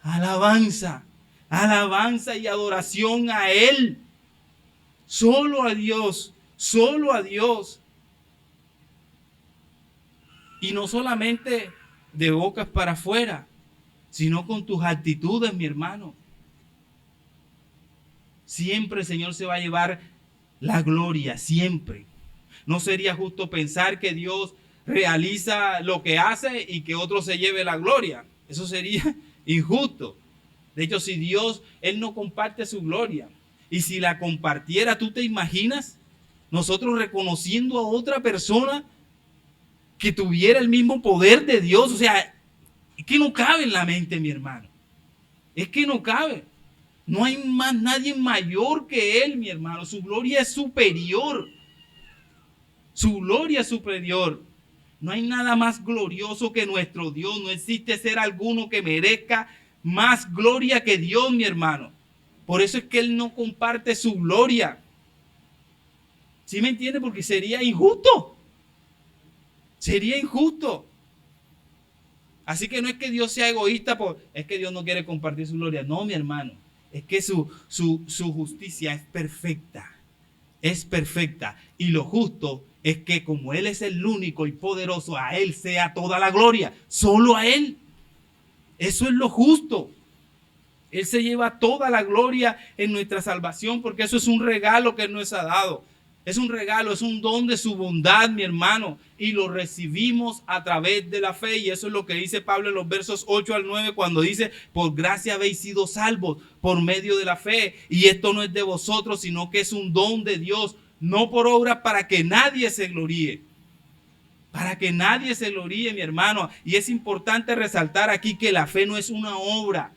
Alabanza, alabanza y adoración a Él. Solo a Dios, solo a Dios. Y no solamente de bocas para afuera, sino con tus actitudes, mi hermano. Siempre el Señor se va a llevar la gloria, siempre. No sería justo pensar que Dios realiza lo que hace y que otro se lleve la gloria. Eso sería injusto. De hecho, si Dios, Él no comparte su gloria, y si la compartiera, ¿tú te imaginas nosotros reconociendo a otra persona que tuviera el mismo poder de Dios? O sea, es que no cabe en la mente, mi hermano. Es que no cabe. No hay más nadie mayor que Él, mi hermano. Su gloria es superior. Su gloria es superior. No hay nada más glorioso que nuestro Dios. No existe ser alguno que merezca más gloria que Dios, mi hermano. Por eso es que Él no comparte su gloria. ¿Sí me entiende? Porque sería injusto. Sería injusto. Así que no es que Dios sea egoísta, es que Dios no quiere compartir su gloria. No, mi hermano. Es que su justicia es perfecta. Es perfecta. Y lo justo es que como Él es el único y poderoso, a Él sea toda la gloria. Solo a Él. Eso es lo justo. Él se lleva toda la gloria en nuestra salvación, porque eso es un regalo que Él nos ha dado. Es un regalo, es un don de su bondad, mi hermano, y lo recibimos a través de la fe. Y eso es lo que dice Pablo en los versos 8 al 9, cuando dice: por gracia habéis sido salvos por medio de la fe. Y esto no es de vosotros, sino que es un don de Dios, no por obras, para que nadie se gloríe. Para que nadie se gloríe, mi hermano. Y es importante resaltar aquí que la fe no es una obra.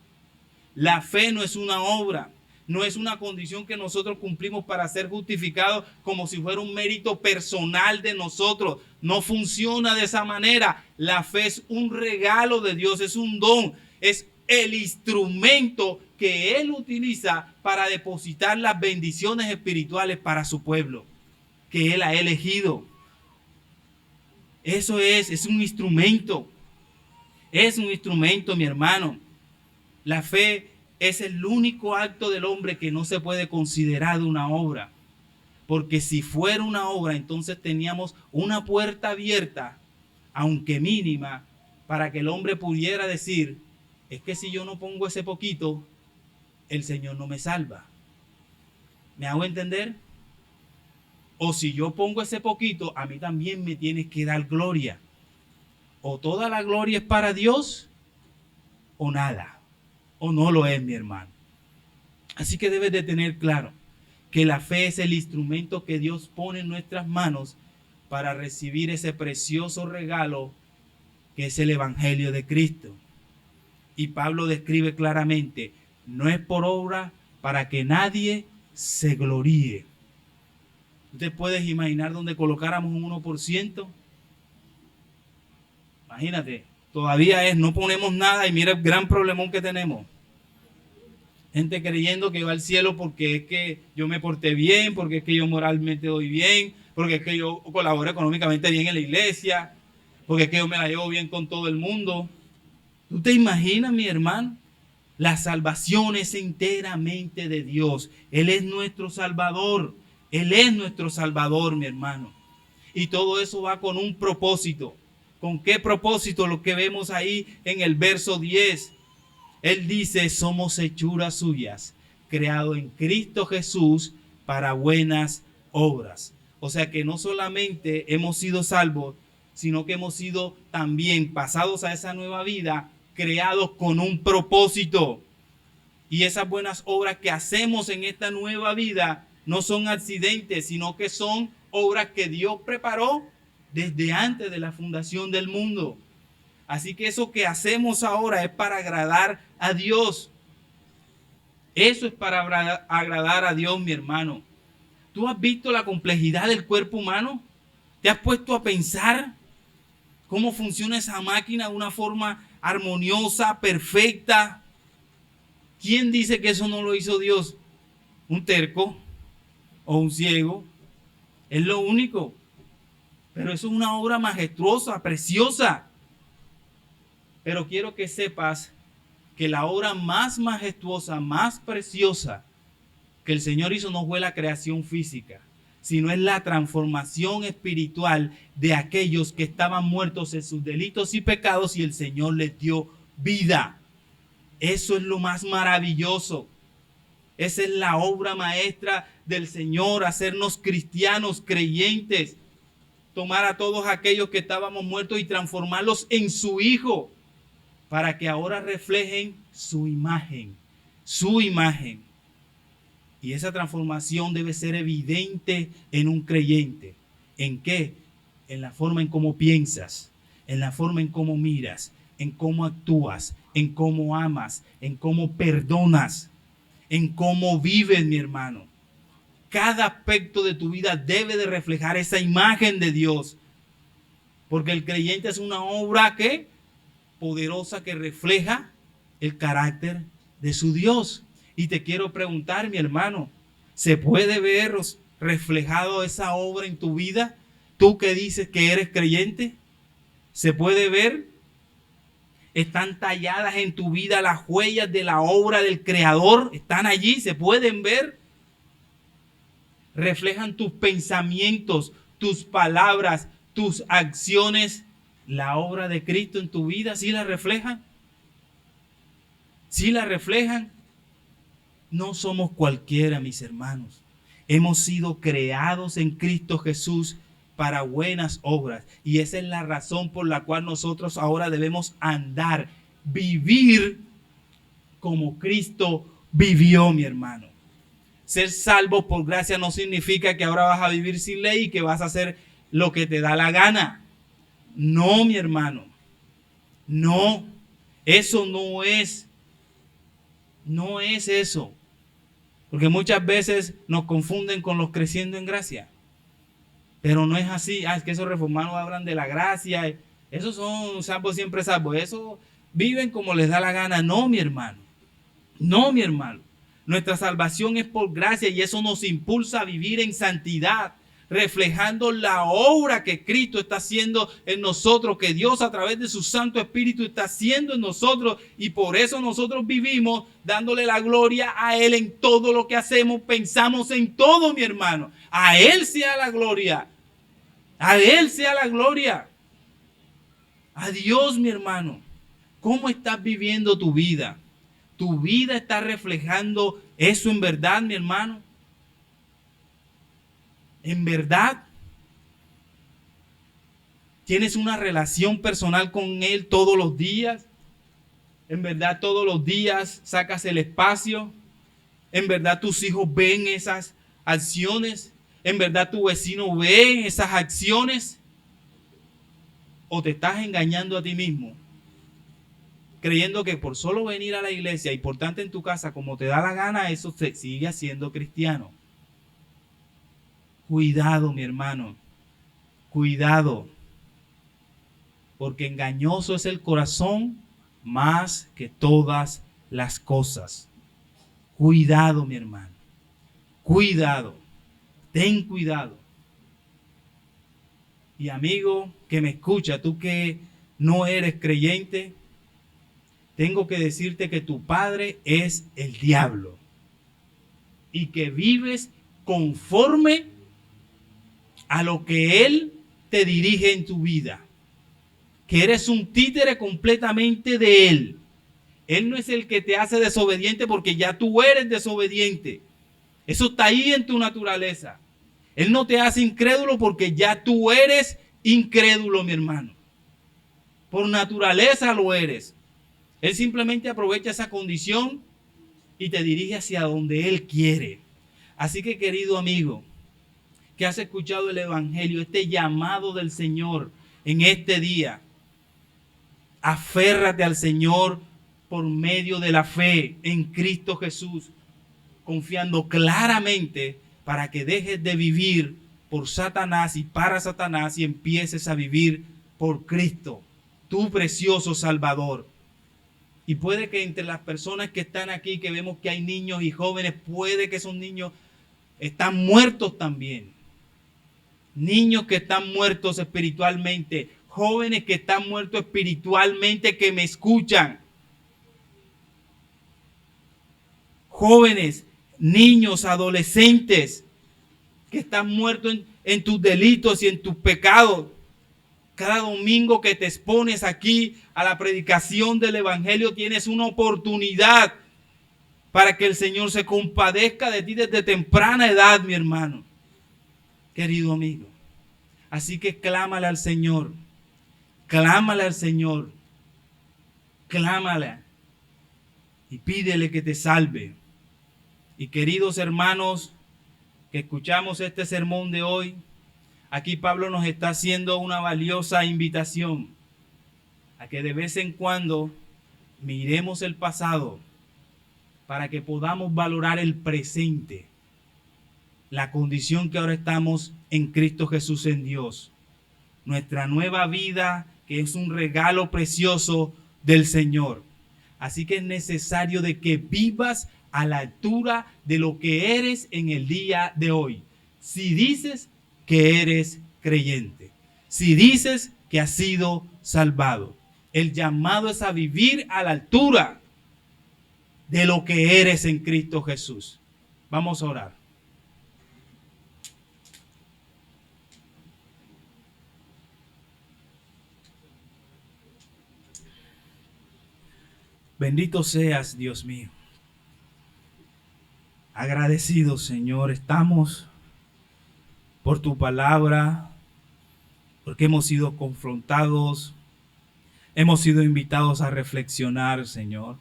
La fe no es una obra. No es una condición que nosotros cumplimos para ser justificados como si fuera un mérito personal de nosotros. No funciona de esa manera. La fe es un regalo de Dios, es un don, es el instrumento que Él utiliza para depositar las bendiciones espirituales para su pueblo, que Él ha elegido. Eso es un instrumento. Es un instrumento, mi hermano. La fe es el único acto del hombre que no se puede considerar una obra. Porque si fuera una obra, entonces teníamos una puerta abierta, aunque mínima, para que el hombre pudiera decir: es que si yo no pongo ese poquito, el Señor no me salva. ¿Me hago entender? O si yo pongo ese poquito, a mí también me tienes que dar gloria. O toda la gloria es para Dios, o nada. O no lo es, mi hermano. Así que debes de tener claro que la fe es el instrumento que Dios pone en nuestras manos para recibir ese precioso regalo que es el Evangelio de Cristo. Y Pablo describe claramente: no es por obra, para que nadie se gloríe. ¿Usted puede imaginar donde colocáramos un 1%? Imagínate, todavía no ponemos nada y mira el gran problemón que tenemos. Gente creyendo que va al cielo porque es que yo me porté bien, porque es que yo moralmente doy bien, porque es que yo colaboro económicamente bien en la iglesia, porque es que yo me la llevo bien con todo el mundo. ¿Tú te imaginas, mi hermano? La salvación es enteramente de Dios. Él es nuestro Salvador. Él es nuestro Salvador, mi hermano. Y todo eso va con un propósito. ¿Con qué propósito? Lo que vemos ahí en el verso 10. Él dice: somos hechuras suyas, creados en Cristo Jesús para buenas obras. O sea que no solamente hemos sido salvos, sino que hemos sido también pasados a esa nueva vida, creados con un propósito. Y esas buenas obras que hacemos en esta nueva vida no son accidentes, sino que son obras que Dios preparó desde antes de la fundación del mundo. Así que eso que hacemos ahora es para agradar a Dios. Eso es para agradar a Dios, mi hermano. ¿Tú has visto la complejidad del cuerpo humano? ¿Te has puesto a pensar cómo funciona esa máquina de una forma armoniosa, perfecta? ¿Quién dice que eso no lo hizo Dios? ¿Un terco o un ciego? Es lo único. Pero eso es una obra majestuosa, preciosa. Pero quiero que sepas que la obra más majestuosa, más preciosa que el Señor hizo no fue la creación física, sino es la transformación espiritual de aquellos que estaban muertos en sus delitos y pecados y el Señor les dio vida. Eso es lo más maravilloso. Esa es la obra maestra del Señor, hacernos cristianos, creyentes, tomar a todos aquellos que estábamos muertos y transformarlos en su Hijo, para que ahora reflejen su imagen, su imagen. Y esa transformación debe ser evidente en un creyente. ¿En qué? En la forma en cómo piensas, en la forma en cómo miras, en cómo actúas, en cómo amas, en cómo perdonas, en cómo vives, mi hermano. Cada aspecto de tu vida debe de reflejar esa imagen de Dios. Porque el creyente es una obra que poderosa que refleja el carácter de su Dios. Y te quiero preguntar, mi hermano, ¿se puede ver reflejado esa obra en tu vida? Tú que dices que eres creyente, ¿se puede ver? ¿Están talladas en tu vida las huellas de la obra del Creador? ¿Están allí? ¿Se pueden ver? ¿Reflejan tus pensamientos, tus palabras, tus acciones la obra de Cristo en tu vida? ¿Sí la reflejan? ¿Sí la reflejan? No somos cualquiera, mis hermanos. Hemos sido creados en Cristo Jesús para buenas obras. Y esa es la razón por la cual nosotros ahora debemos andar, vivir como Cristo vivió, mi hermano. Ser salvo por gracia no significa que ahora vas a vivir sin ley y que vas a hacer lo que te da la gana. No, mi hermano. No, eso no es eso. Porque muchas veces nos confunden con los creciendo en gracia. Pero no es así. Es que esos reformados hablan de la gracia. Esos son salvos siempre salvos. Esos viven como les da la gana. No, mi hermano. No, mi hermano. Nuestra salvación es por gracia y eso nos impulsa a vivir en santidad, reflejando la obra que Cristo está haciendo en nosotros, que Dios a través de su Santo Espíritu está haciendo en nosotros, y por eso nosotros vivimos dándole la gloria a Él en todo lo que hacemos, pensamos en todo, mi hermano. A Él sea la gloria. A Él sea la gloria. A Dios, mi hermano. ¿Cómo estás viviendo tu vida? ¿Tu vida está reflejando eso en verdad, mi hermano? ¿En verdad? ¿Tienes una relación personal con Él todos los días? ¿En verdad todos los días sacas el espacio? ¿En verdad tus hijos ven esas acciones? ¿En verdad tu vecino ve esas acciones? ¿O te estás engañando a ti mismo? Creyendo que por solo venir a la iglesia y por tanto en tu casa como te da la gana, eso te sigue haciendo cristiano. Cuidado, mi hermano. Cuidado. Porque engañoso es el corazón más que todas las cosas. Cuidado, mi hermano. Cuidado. Ten cuidado. Y amigo que me escucha, tú que no eres creyente, tengo que decirte que tu padre es el diablo y que vives conforme a lo que él te dirige en tu vida, que eres un títere completamente de él. Él no es el que te hace desobediente porque ya tú eres desobediente. Eso está ahí en tu naturaleza. Él no te hace incrédulo porque ya tú eres incrédulo, mi hermano. Por naturaleza lo eres. Él simplemente aprovecha esa condición y te dirige hacia donde Él quiere. Así que, querido amigo, que has escuchado el Evangelio, este llamado del Señor en este día, Aférrate al Señor por medio de la fe en Cristo Jesús, confiando claramente para que dejes de vivir por Satanás y para Satanás y empieces a vivir por Cristo, tu precioso Salvador. Y puede que entre las personas que están aquí, que vemos que hay niños y jóvenes, puede que esos niños están muertos también. Niños que están muertos espiritualmente, jóvenes que están muertos espiritualmente que me escuchan. Jóvenes, niños, adolescentes que están muertos en tus delitos y en tus pecados. Cada domingo que te expones aquí a la predicación del Evangelio tienes una oportunidad para que el Señor se compadezca de ti desde temprana edad, mi hermano, querido amigo. Así que clámale al Señor, clámale al Señor, clámale y pídele que te salve. Y queridos hermanos que escuchamos este sermón de hoy, aquí Pablo nos está haciendo una valiosa invitación a que de vez en cuando miremos el pasado para que podamos valorar el presente, la condición que ahora estamos en Cristo Jesús en Dios, nuestra nueva vida que es un regalo precioso del Señor. Así que es necesario de que vivas a la altura de lo que eres en el día de hoy. Si dices que eres creyente, si dices que has sido salvado, el llamado es a vivir a la altura de lo que eres en Cristo Jesús. Vamos a orar. Bendito seas, Dios mío. Agradecidos, Señor, estamos por tu palabra, porque hemos sido confrontados, hemos sido invitados a reflexionar, Señor.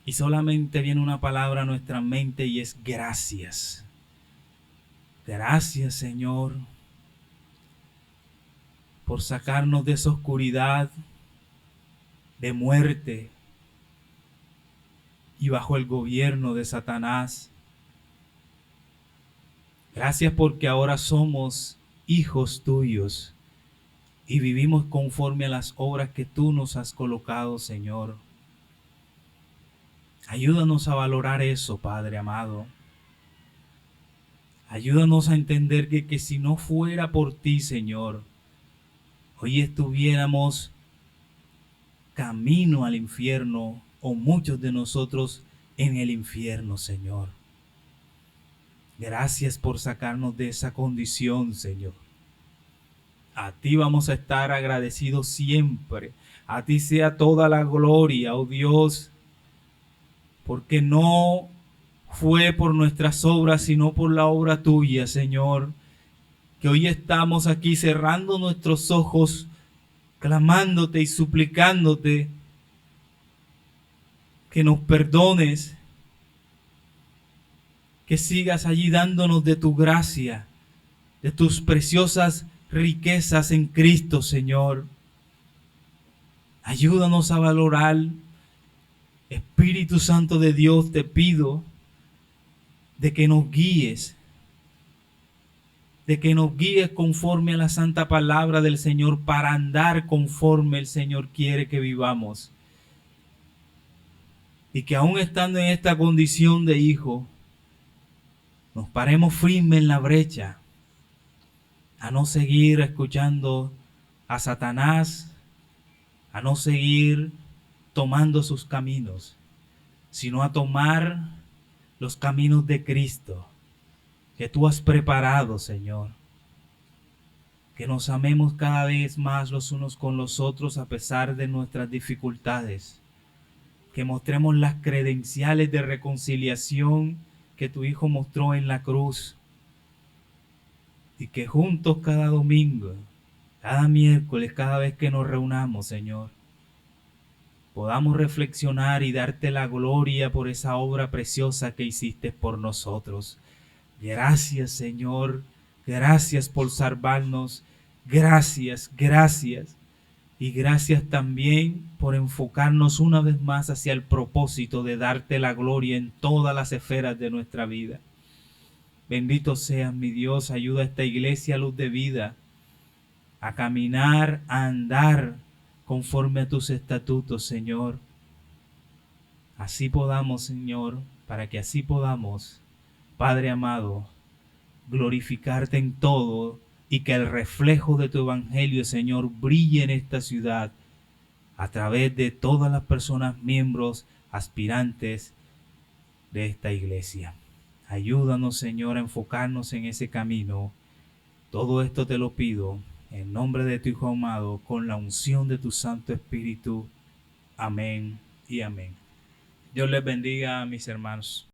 Y solamente viene una palabra a nuestra mente y es gracias. Gracias, Señor, por sacarnos de esa oscuridad, de muerte y bajo el gobierno de Satanás. Gracias porque ahora somos hijos tuyos y vivimos conforme a las obras que tú nos has colocado, Señor. Ayúdanos a valorar eso, Padre amado. Ayúdanos a entender que si no fuera por ti, Señor, hoy estuviéramos camino al infierno, o muchos de nosotros en el infierno, Señor. Gracias por sacarnos de esa condición, Señor. A ti vamos a estar agradecidos siempre. A ti sea toda la gloria, oh Dios, porque no fue por nuestras obras, sino por la obra tuya, Señor, que hoy estamos aquí cerrando nuestros ojos, clamándote y suplicándote que nos perdones, que sigas allí dándonos de tu gracia, de tus preciosas riquezas en Cristo, Señor. Ayúdanos a valorar. Espíritu Santo de Dios, te pido de que nos guíes, conforme a la santa palabra del Señor, para andar conforme el Señor quiere que vivamos. Y que aún estando en esta condición de hijo, nos paremos firmes en la brecha, a no seguir escuchando a Satanás, a no seguir tomando sus caminos, sino a tomar los caminos de Cristo que tú has preparado, Señor. Que nos amemos cada vez más los unos con los otros a pesar de nuestras dificultades. Que mostremos las credenciales de reconciliación que tu Hijo mostró en la cruz. Y que juntos cada domingo, cada miércoles, cada vez que nos reunamos, Señor, podamos reflexionar y darte la gloria por esa obra preciosa que hiciste por nosotros. Gracias, Señor. Gracias por salvarnos. Gracias, gracias. Y gracias también por enfocarnos una vez más hacia el propósito de darte la gloria en todas las esferas de nuestra vida. Bendito seas, mi Dios, ayuda a esta iglesia Luz de Vida a caminar, a andar conforme a tus estatutos, Señor. Así podamos, Señor, para que así podamos, Padre amado, glorificarte en todo y que el reflejo de tu evangelio, Señor, brille en esta ciudad a través de todas las personas, miembros, aspirantes de esta iglesia. Ayúdanos, Señor, a enfocarnos en ese camino. Todo esto te lo pido en nombre de tu Hijo amado, con la unción de tu Santo Espíritu. Amén y amén. Dios les bendiga, mis hermanos.